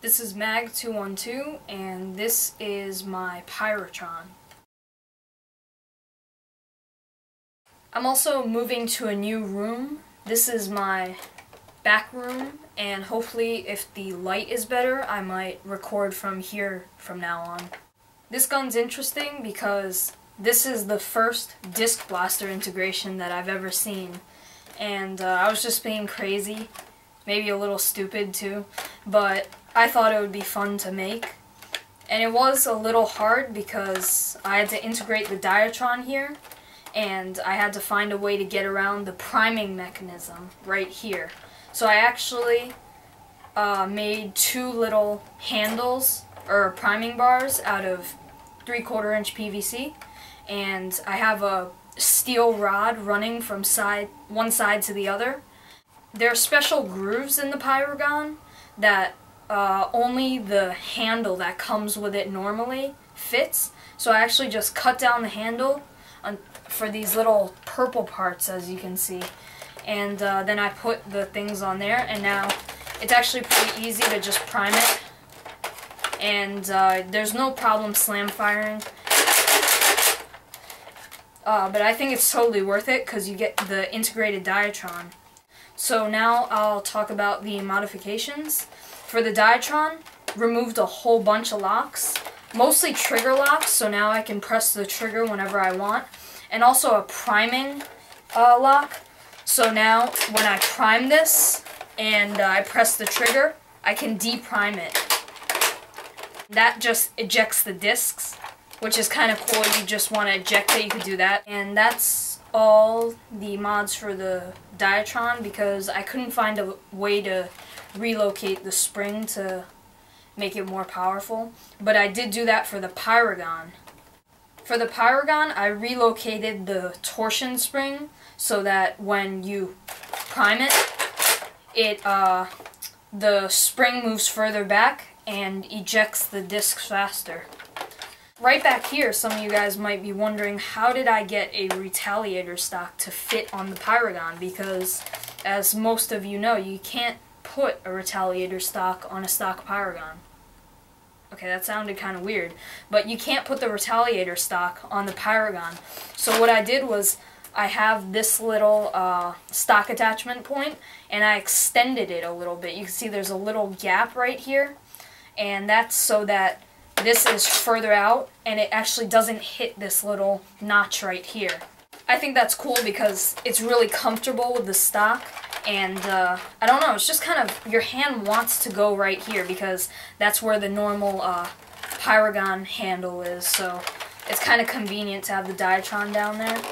This is Mag212, and this is my Pyratron. I'm also moving to a new room. This is my back room, and hopefully if the light is better, I might record from here from now on. This gun's interesting because this is the first disc blaster integration that I've ever seen, and I was just being crazy, maybe a little stupid too, but I thought it would be fun to make. And it was a little hard because I had to integrate the Diatron here, and I had to find a way to get around the priming mechanism right here. So I actually made two little handles, or priming bars, out of 3/4 inch PVC, and I have a steel rod running from one side to the other. There are special grooves in the Pyragon that only the handle that comes with it normally fits, so I actually just cut down the handle for these little purple parts, as you can see, and then I put the things on there, and now it's actually pretty easy to just prime it, and there's no problem slam firing, but I think it's totally worth it because you get the integrated Diatron. So now I'll talk about the modifications. For the Diatron, removed a whole bunch of locks, mostly trigger locks, so now I can press the trigger whenever I want, and also a priming lock, so now when I prime this and I press the trigger, I can deprime it. That just ejects the discs, which is kind of cool. If you just want to eject it, you could do that. And that's all the mods for the Diatron, because I couldn't find a way to relocate the spring to make it more powerful, but I did do that for the Pyragon. For the Pyragon, I relocated the torsion spring so that when you prime it, the spring moves further back and ejects the discs faster. Right back here, some of you guys might be wondering, how did I get a retaliator stock to fit on the Pyragon? Because, as most of you know, you can't put a retaliator stock on a stock Pyragon. Okay, that sounded kind of weird, but you can't put the retaliator stock on the Pyragon. So what I did was, I have this little stock attachment point, and I extended it a little bit. You can see there's a little gap right here, and that's so that this is further out, and it actually doesn't hit this little notch right here. I think that's cool because it's really comfortable with the stock, and I don't know, it's just kind of, your hand wants to go right here because that's where the normal Pyragon handle is, so it's kind of convenient to have the Diatron down there.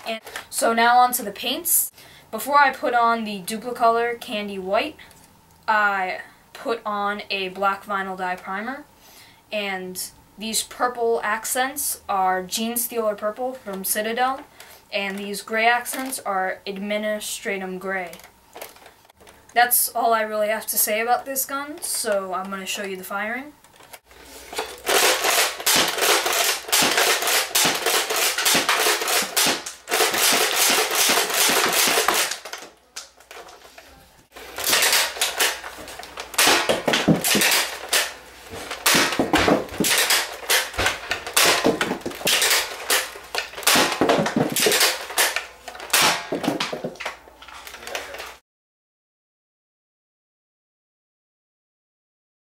And so now on to the paints. Before I put on the Duplicolor Candy White, I put on a black vinyl dye primer, and these purple accents are Genestealer purple from Citadel, and these gray accents are Administratum gray. That's all I really have to say about this gun, so I'm going to show you the firing.